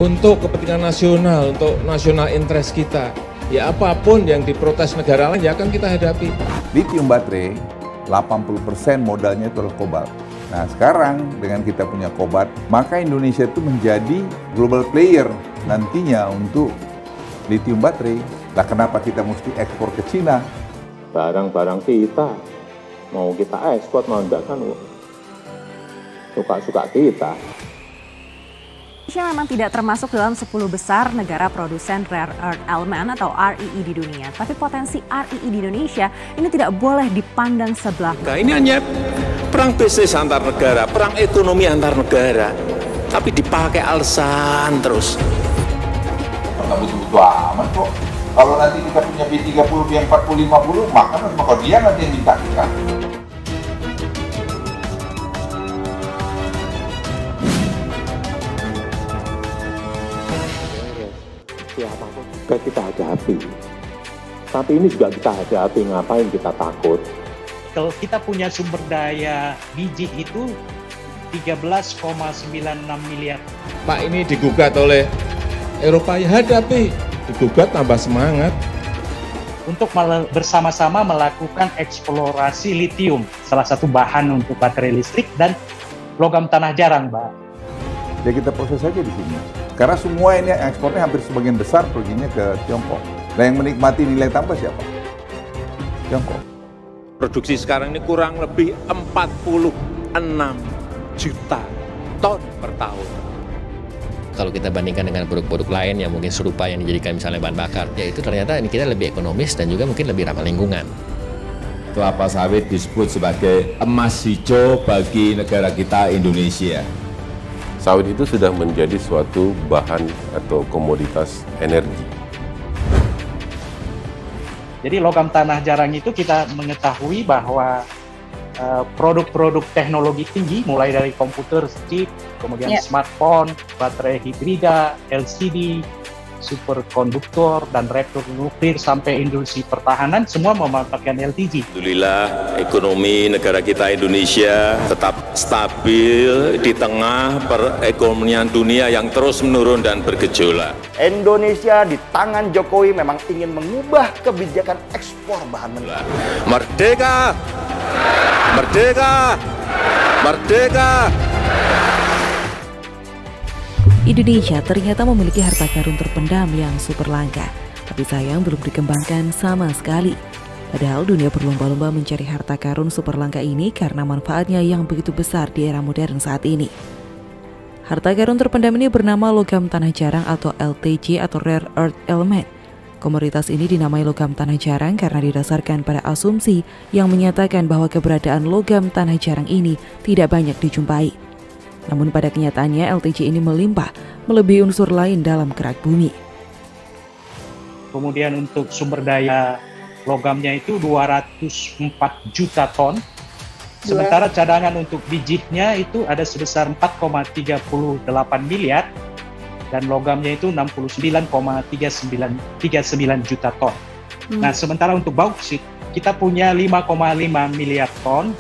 Untuk kepentingan nasional, untuk nasional interest kita, ya apapun yang diprotes negara lain ya akan kita hadapi. Lithium baterai, 80% modalnya itu adalah kobalt. Nah sekarang dengan kita punya kobalt, maka Indonesia itu menjadi global player nantinya untuk lithium baterai. Lah kenapa kita mesti ekspor ke Cina? Barang-barang kita, mau kita ekspor, mau enggak kan suka-suka kita. Indonesia memang tidak termasuk dalam 10 besar negara produsen rare earth element atau REE di dunia. Tapi potensi REE di Indonesia ini tidak boleh dipandang sebelah. Nah, ini hanya perang bisnis antar negara, perang ekonomi antar negara. Tapi dipakai alasan terus. Nggak butuh-butuh amat kok. Kalau nanti kita punya B30, B40, 50, maka dia nanti yang minta kita. Siapapun kita hadapi. Tapi ini juga kita hadapi, ngapain kita takut? Kalau kita punya sumber daya biji itu 13,96 miliar. Pak, ini digugat oleh Eropa, ya hadapi. Digugat tambah semangat. Untuk bersama-sama melakukan eksplorasi litium, salah satu bahan untuk baterai listrik dan logam tanah jarang, Mbak. Ya kita proses saja di sini. Karena semua ini ekspornya hampir sebagian besar perginya ke Tiongkok. Nah yang menikmati nilai tambah siapa? Tiongkok. Produksi sekarang ini kurang lebih 46 juta ton per tahun. Kalau kita bandingkan dengan produk-produk lain yang mungkin serupa yang dijadikan misalnya bahan bakar, ya itu ternyata ini kita lebih ekonomis dan juga mungkin lebih ramah lingkungan. Kelapa sawit disebut sebagai emas hijau bagi negara kita Indonesia. Sawit itu sudah menjadi suatu bahan atau komoditas energi. Jadi logam tanah jarang itu kita mengetahui bahwa produk-produk teknologi tinggi mulai dari komputer, chip, kemudian smartphone, baterai hibrida, LCD, superkonduktor, dan reaktor nuklir sampai industri pertahanan semua memanfaatkan LTG. Alhamdulillah ekonomi negara kita Indonesia tetap stabil di tengah perekonomian dunia yang terus menurun dan bergejolak. Indonesia di tangan Jokowi memang ingin mengubah kebijakan ekspor bahan mentah. Merdeka! Merdeka! Merdeka! Indonesia ternyata memiliki harta karun terpendam yang super langka, tapi sayang belum dikembangkan sama sekali. Padahal dunia berlomba-lomba mencari harta karun super langka ini karena manfaatnya yang begitu besar di era modern saat ini. Harta karun terpendam ini bernama logam tanah jarang atau LTJ atau Rare Earth Element. Komoditas ini dinamai logam tanah jarang karena didasarkan pada asumsi yang menyatakan bahwa keberadaan logam tanah jarang ini tidak banyak dijumpai. Namun pada kenyataannya LTJ ini melimpah, melebihi unsur lain dalam kerak bumi. Kemudian untuk sumber daya logamnya itu 204 juta ton. Sementara cadangan untuk bijinya itu ada sebesar 4,38 miliar. Dan logamnya itu 69,39 juta ton. Nah sementara untuk bauksit kita punya 5,5 miliar ton.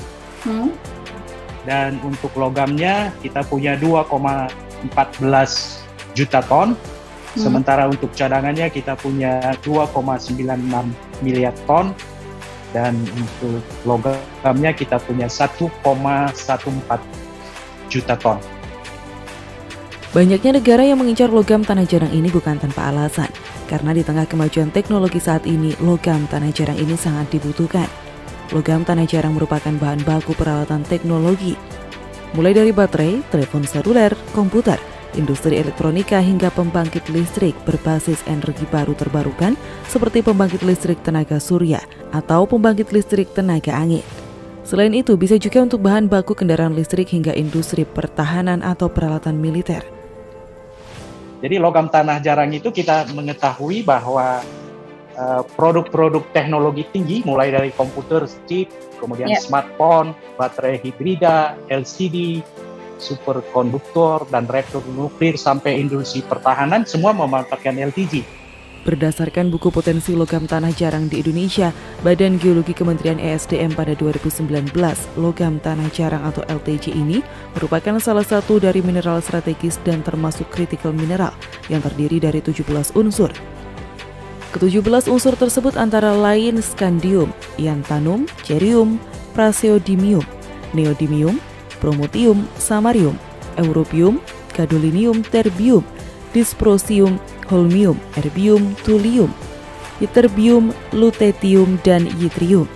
Dan untuk logamnya kita punya 2,14 juta ton. Sementara untuk cadangannya kita punya 2,96 miliar ton. Dan untuk logamnya kita punya 1,14 juta ton. Banyaknya negara yang mengincar logam tanah jarang ini bukan tanpa alasan. Karena di tengah kemajuan teknologi saat ini, logam tanah jarang ini sangat dibutuhkan. Logam tanah jarang merupakan bahan baku peralatan teknologi, mulai dari baterai, telepon seluler, komputer, industri elektronika hingga pembangkit listrik berbasis energi baru terbarukan seperti pembangkit listrik tenaga surya atau pembangkit listrik tenaga angin. Selain itu, bisa juga untuk bahan baku kendaraan listrik hingga industri pertahanan atau peralatan militer. Jadi logam tanah jarang itu kita mengetahui bahwa produk-produk teknologi tinggi mulai dari komputer, chip, kemudian smartphone, baterai hibrida, LCD, superkonduktor, dan reaktor nuklir sampai industri pertahanan semua memanfaatkan LTG. Berdasarkan buku potensi logam tanah jarang di Indonesia, Badan Geologi Kementerian ESDM pada 2019, logam tanah jarang atau LTJ ini merupakan salah satu dari mineral strategis dan termasuk critical mineral yang terdiri dari 17 unsur. Ke-17 unsur tersebut antara lain scandium, lanthanum, cerium, praseodymium, neodymium, promotium, samarium, europium, gadolinium, terbium, dysprosium, holmium, erbium, thulium, ytterbium, lutetium, dan yttrium.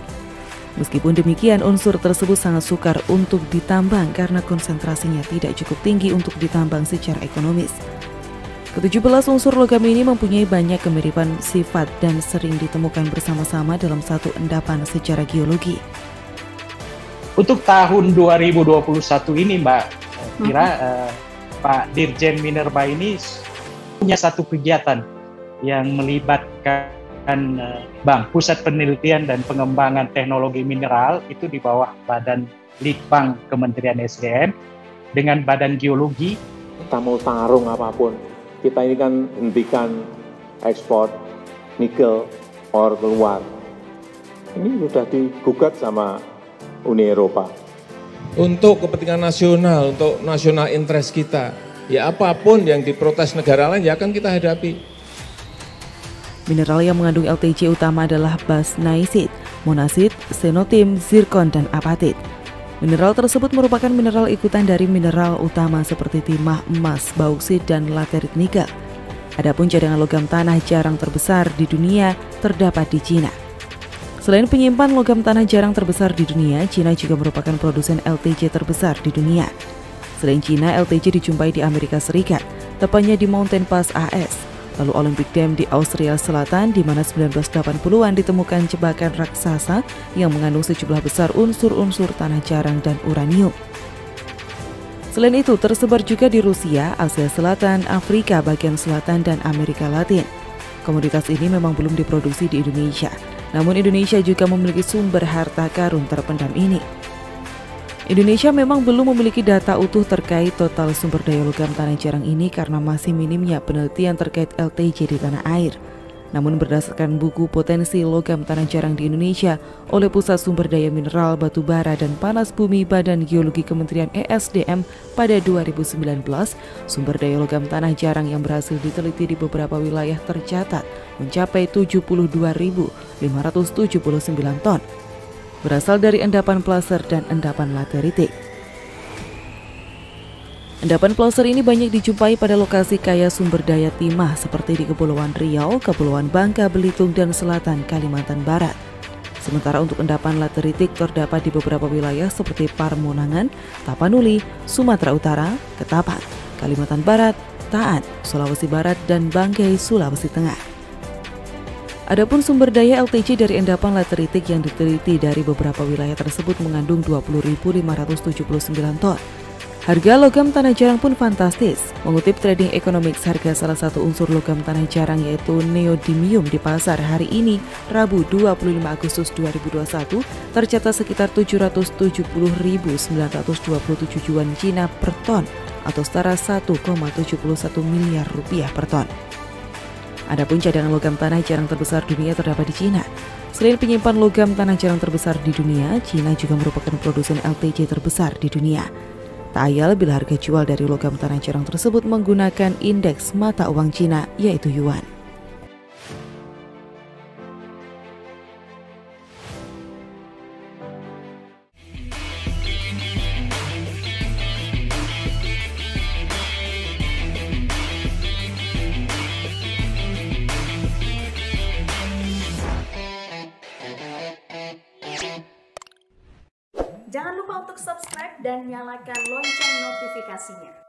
Meskipun demikian, unsur tersebut sangat sukar untuk ditambang karena konsentrasinya tidak cukup tinggi untuk ditambang secara ekonomis. Ke-17 unsur logam ini mempunyai banyak kemiripan sifat dan sering ditemukan bersama-sama dalam satu endapan secara geologi. Untuk tahun 2021 ini, Mbak, kira Pak Dirjen Minerba ini punya satu kegiatan yang melibatkan Bank Pusat Penelitian dan Pengembangan Teknologi Mineral itu di bawah Badan Litbang Kementerian SDM dengan Badan Geologi. Kita mau tarung apapun, kita ini kan hentikan ekspor nikel ore keluar. Ini sudah digugat sama Uni Eropa. Untuk kepentingan nasional, untuk nasional interest kita, ya apapun yang diprotes negara lain ya akan kita hadapi. Mineral yang mengandung LTC utama adalah basnaisit, monasit, xenotim, zirkon, dan apatit. Mineral tersebut merupakan mineral ikutan dari mineral utama seperti timah, emas, bauksit, dan laterit nikel. Adapun cadangan logam tanah jarang terbesar di dunia terdapat di Cina. Selain penyimpan logam tanah jarang terbesar di dunia, Cina juga merupakan produsen LTC terbesar di dunia. Selain Cina, LTC dijumpai di Amerika Serikat, tepatnya di Mountain Pass AS, lalu Olympic Dam di Australia Selatan, di mana 1980-an ditemukan jebakan raksasa yang mengandung sejumlah besar unsur-unsur tanah jarang dan uranium. Selain itu, tersebar juga di Rusia, Asia Selatan, Afrika bagian selatan, dan Amerika Latin. Komoditas ini memang belum diproduksi di Indonesia, namun Indonesia juga memiliki sumber harta karun terpendam ini. Indonesia memang belum memiliki data utuh terkait total sumber daya logam tanah jarang ini karena masih minimnya penelitian terkait LTC di tanah air. Namun berdasarkan buku Potensi Logam Tanah Jarang di Indonesia oleh Pusat Sumber Daya Mineral Batu Bara dan Panas Bumi Badan Geologi Kementerian ESDM pada 2019, sumber daya logam tanah jarang yang berhasil diteliti di beberapa wilayah tercatat mencapai 72.579 ton. Berasal dari endapan placer dan endapan lateritik. Endapan placer ini banyak dijumpai pada lokasi kaya sumber daya timah seperti di Kepulauan Riau, Kepulauan Bangka, Belitung, dan Selatan Kalimantan Barat. Sementara untuk endapan lateritik terdapat di beberapa wilayah seperti Parmonangan, Tapanuli, Sumatera Utara, Ketapang, Kalimantan Barat, Ta'an, Sulawesi Barat, dan Banggai, Sulawesi Tengah. Adapun sumber daya LTC dari endapan lateritik yang diteliti dari beberapa wilayah tersebut mengandung 20.579 ton. Harga logam tanah jarang pun fantastis. Mengutip Trading Economics, harga salah satu unsur logam tanah jarang yaitu neodymium di pasar hari ini, Rabu 25 Agustus 2021, tercatat sekitar 770.927 yuan Cina per ton atau setara 1,71 miliar rupiah per ton. Adapun cadangan logam tanah jarang terbesar dunia terdapat di Cina. Selain penyimpan logam tanah jarang terbesar di dunia, Cina juga merupakan produsen LTC terbesar di dunia. Tak ayal bila harga jual dari logam tanah jarang tersebut menggunakan indeks mata uang Cina yaitu yuan. Jangan lupa untuk subscribe dan nyalakan lonceng notifikasinya.